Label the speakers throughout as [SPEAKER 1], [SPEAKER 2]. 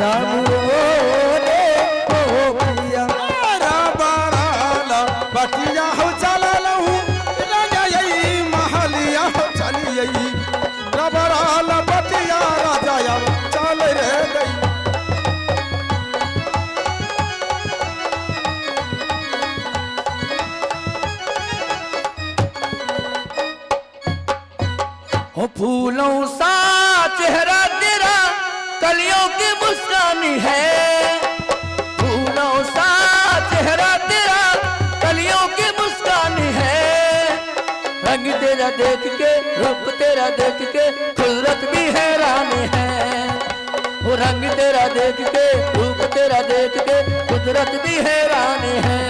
[SPEAKER 1] राम रे ओ पिया
[SPEAKER 2] राबाला बटिया हो चला लहू राजा यही महलिया हो चली यही राबाला बटिया राजा या चल रे गई
[SPEAKER 1] हो फूलों सा चेहरा तेरा कलियों की मुस्कानी है फूलों सा चेहरा तेरा कलियों की मुस्कानी है रंग तेरा देख के रूप तेरा देख के कुदरत भी हैरान है वो रंग तेरा देख के रूप तेरा देख के कुदरत भी हैरान है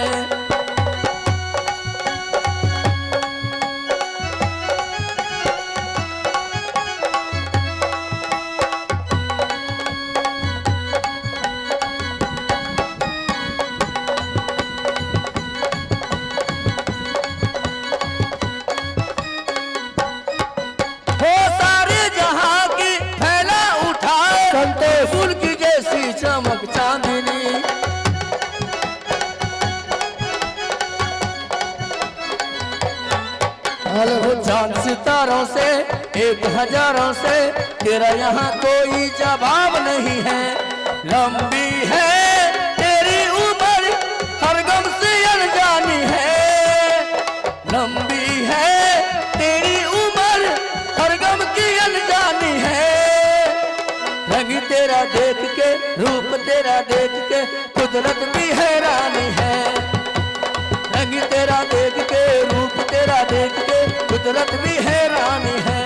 [SPEAKER 1] फूल की जैसी चमक चांदनी वो चांद सितारों से 1000 से तेरा यहाँ कोई जवाब नहीं है लंबी है तेरी उम्र हर गम से अनजानी है लंबी है तेरी उम्र हर गम की अनजानी है रंग तेरा देख के रूप तेरा देख के कुदरत भी हैरान है रंग तेरा देख के रूप तेरा देख के कुदरत भी हैरान है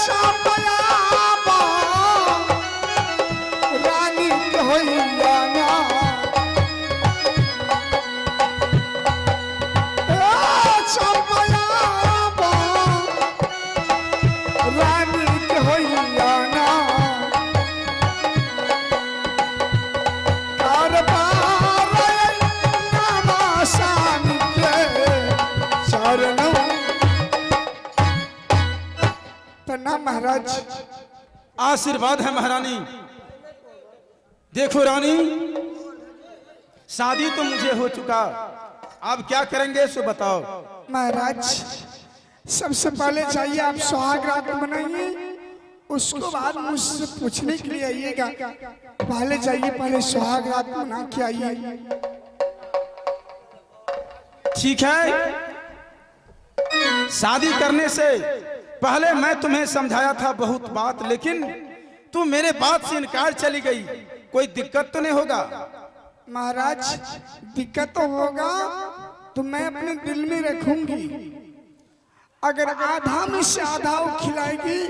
[SPEAKER 3] छापया बा रानी के होइया ना छापया बा रानी के होइया ना कारबार नामा शान के शरणों प्रणाम महाराज।
[SPEAKER 2] आशीर्वाद है महारानी। देखो रानी, शादी तो मुझे हो चुका, अब क्या करेंगे सो बताओ।
[SPEAKER 3] महाराज सबसे पहले चाहिए आप सुहाग रात मनाइए, उसको बाद मुझसे पूछने के लिए आइएगा। पहले चाहिए, पहले सुहाग रात मना के आइए।
[SPEAKER 2] ठीक है, शादी करने से पहले मैं तुम्हें समझाया था बहुत बात, लेकिन तू मेरे बात से इनकार चली गई। कोई दिक्कत तो नहीं होगा?
[SPEAKER 3] महाराज दिक्कत तो होगा तो मैं अपने दिल में रखूंगी। अगर आधा में से आधा वो खिलाएगी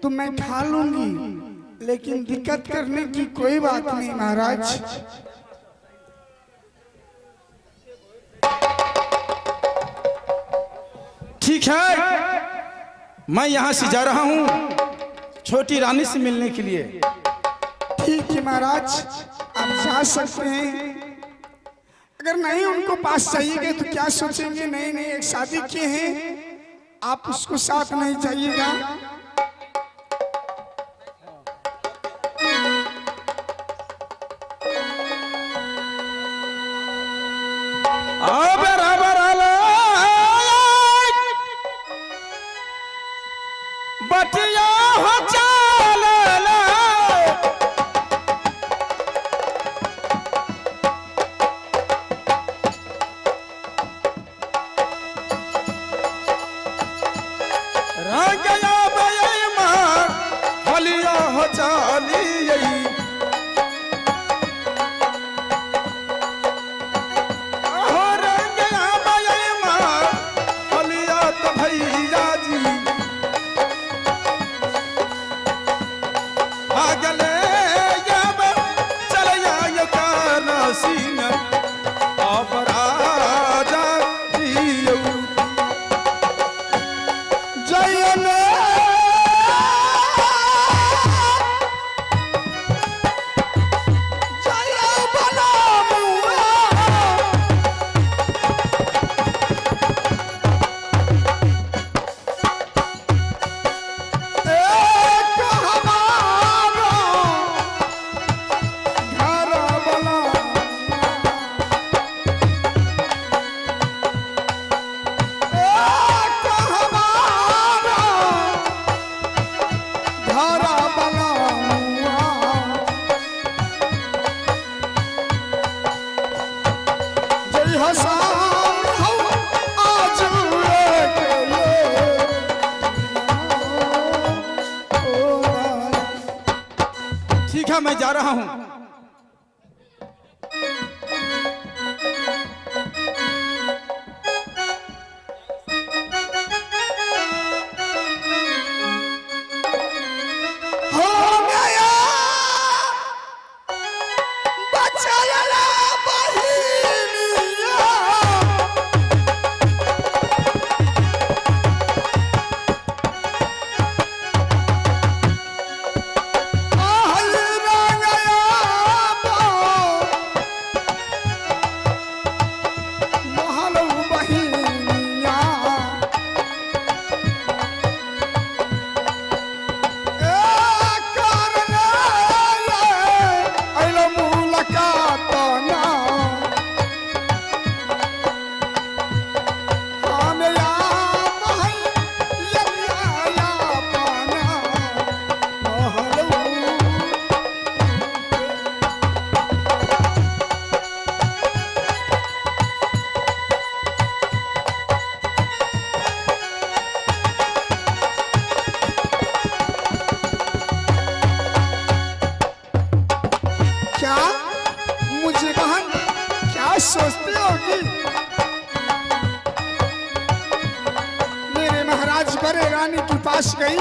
[SPEAKER 3] तो मैं खा लूंगी, लेकिन दिक्कत करने की कोई बात नहीं महाराज।
[SPEAKER 2] ठीक है, मैं यहाँ से जा रहा हूँ छोटी रानी से मिलने के लिए।
[SPEAKER 3] ठीक है महाराज, आप जा सकते हैं। अगर नहीं उनको पास जाइएगा तो क्या सोचेंगे, नहीं नहीं एक शादी किए हैं, आप उसको साथ नहीं जाइएगा।
[SPEAKER 2] बटिया हो चाल रंगया बयमा हलिया हो चाली रंगया बयमा हलिया तो भैया जी आगले जब चलिया ये कानसीन अपराजा दियो
[SPEAKER 3] जयने जय भला मुआ एक हमारा घर बना एक हमारा घर बना जय हसन हो आज एक
[SPEAKER 2] ठीक है, मैं जा रहा हूँ।
[SPEAKER 3] हो गया बचाया बहिनिया आहल रंगया पास गई,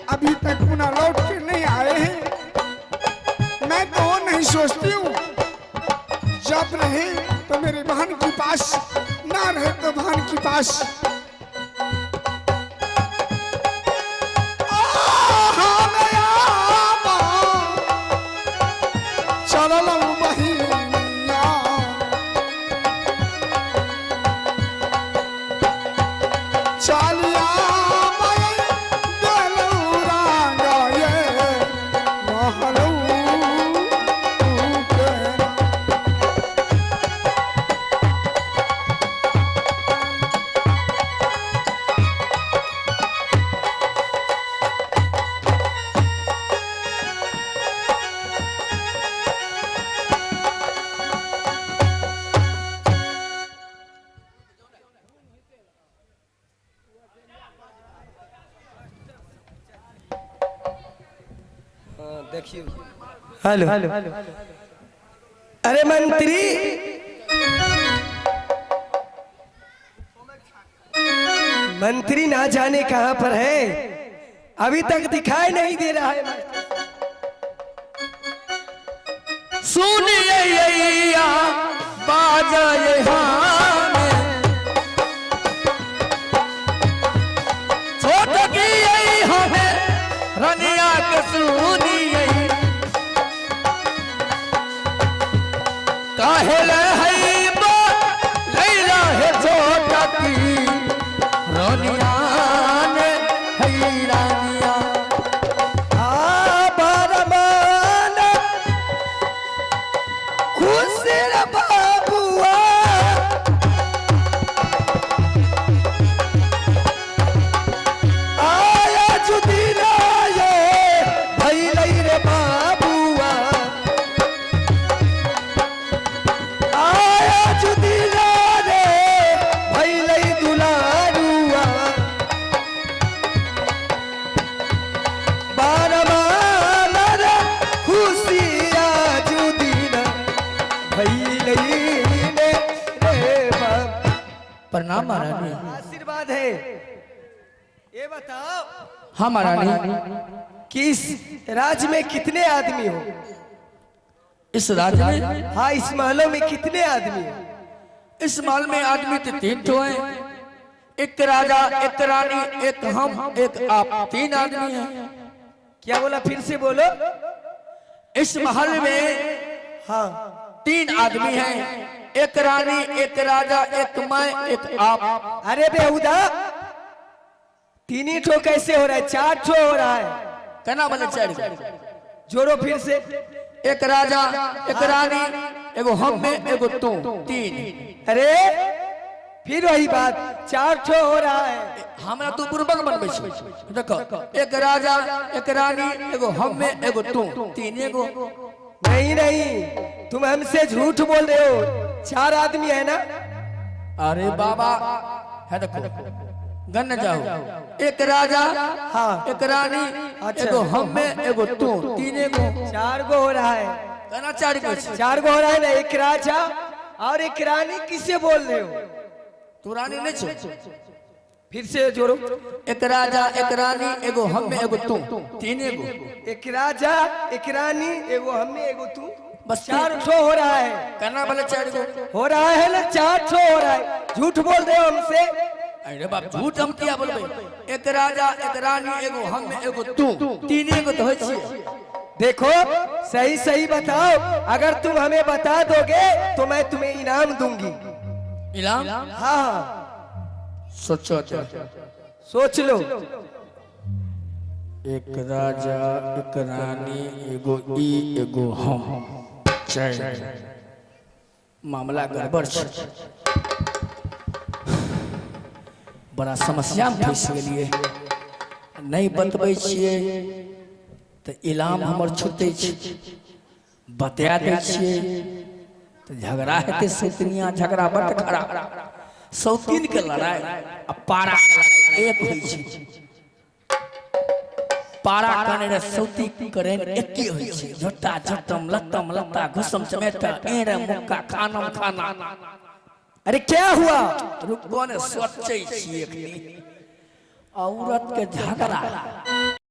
[SPEAKER 3] अभी तक पुनः लौट के नहीं आए हैं। मैं तो नहीं सोचती हूँ, जब रहे तो मेरे बहन के पास, ना रहे तो बहन के पास।
[SPEAKER 4] देखिए हेलो अरे मंत्री मंत्री ना जाने कहां पर है, अभी तक दिखाई नहीं दे रहा है।
[SPEAKER 1] सुनिए यैया बाजा यहाँ में, छोट की यही हमें रनिया के सुनिए काहे है बा लैला है छोट की रनिया ने है रानिया
[SPEAKER 4] बाबुआ आया जुदीना ये भैलई रे बाबुआ, आया जुदीना रे भैलई दुलारुआ, बारमाना रे खुशिया जुदीना
[SPEAKER 1] प्रणाम महारानी।
[SPEAKER 4] आशीर्वाद है। ये बताओ
[SPEAKER 1] हाँ महारानी,
[SPEAKER 4] कि इस राज्य में कितने आदमी हो?
[SPEAKER 1] इस राज्य में,
[SPEAKER 4] हाँ इस महलों में कितने आदमी हो?
[SPEAKER 1] इस महल में आदमी तो 3 ठो हैं, एक राजा, एक रानी, एक हम, एक आप, 3 आदमी हैं।
[SPEAKER 4] क्या बोला, फिर से बोलो।
[SPEAKER 1] इस महल में
[SPEAKER 4] हाँ
[SPEAKER 1] 3 आदमी हैं, एक रानी, एक राजा, एक मैं, एक आप।
[SPEAKER 4] अरे बेहुदा, 3 ही ठो कैसे हो रहा है? 4 ठो हो रहा है।
[SPEAKER 1] कहना बोले 4,
[SPEAKER 4] जोड़ो फिर से।
[SPEAKER 1] एक राजा, एक रानी, एगो हम में, एगो तू, 3।
[SPEAKER 4] अरे फिर वही बात, 4 ठो हो रहा है।
[SPEAKER 1] हमरा तू बुर्बक बनबै छै। देखो, एक राजा, एक रानी, एगो हम में, एगो तू, 3 एगो।
[SPEAKER 4] नहीं नहीं, तुम हमसे झूठ बोल रहे हो। 4 आदमी है ना?
[SPEAKER 1] अरे बाबा है, देखो गन जाओ, एक राजा,
[SPEAKER 4] हाँ
[SPEAKER 1] एक रानी,
[SPEAKER 4] अच्छा।
[SPEAKER 1] एगो हम में, एगो तू, 3 एगो।
[SPEAKER 4] 4 गो हो रहा है।
[SPEAKER 1] कहना 4 गो।
[SPEAKER 4] 4 गो हो रहा है ना। एक राजा और एक रानी, किसे बोल रहे हो?
[SPEAKER 1] तू रानी नहीं छो।
[SPEAKER 4] फिर से जोड़ो।
[SPEAKER 1] एक राजा, एक रानी, एगो हम में, एगो तू, 3 एगो।
[SPEAKER 4] एक राजा, एक रानी, एगो हम में, एगो तू,
[SPEAKER 1] बस
[SPEAKER 4] 4 ठो हो रहा है।
[SPEAKER 1] कहना बोले 4 गो
[SPEAKER 4] हो रहा है ना, 4 ठो हो रहा है। झूठ बोल रहे हो हमसे।
[SPEAKER 1] अरे बाप, झूठ हम किया बोलबे? एक राजा, एक रानी, एगो हम में, एगो तू, 3 एगो तो होय छै।
[SPEAKER 4] देखो सही सही बताओ, अगर तुम हमें बता दोगे तो मैं तुम्हें इनाम दूंगी।
[SPEAKER 1] इनाम?
[SPEAKER 4] हाँ
[SPEAKER 1] सोचो तो।
[SPEAKER 4] सोच लो।
[SPEAKER 1] एक राजा, एक रानी, एगो ई, एगो हम, 4। मामला गड़बड़ छै, बड़ा समस्या में फंस गेलिए। नहीं बतबै छियै तो इलाम हमर छूटे छै, बता दै छियै तो झगड़ा हेतै। सौतनिया झगड़ा बड़ खराब, सौतीन के लड़ाई आ पारा के लड़ाई एक होइ छै। पारा कने रे सौती करे एके होइ छै। झट्टा झट्टम, लत्तम लत्ता, घुसम चमेटा, एरे मुक्का, खानम खाना।
[SPEAKER 4] अरे क्या हुआ?
[SPEAKER 1] रुको ने सोचै छी एखनी। औरत के झगड़ा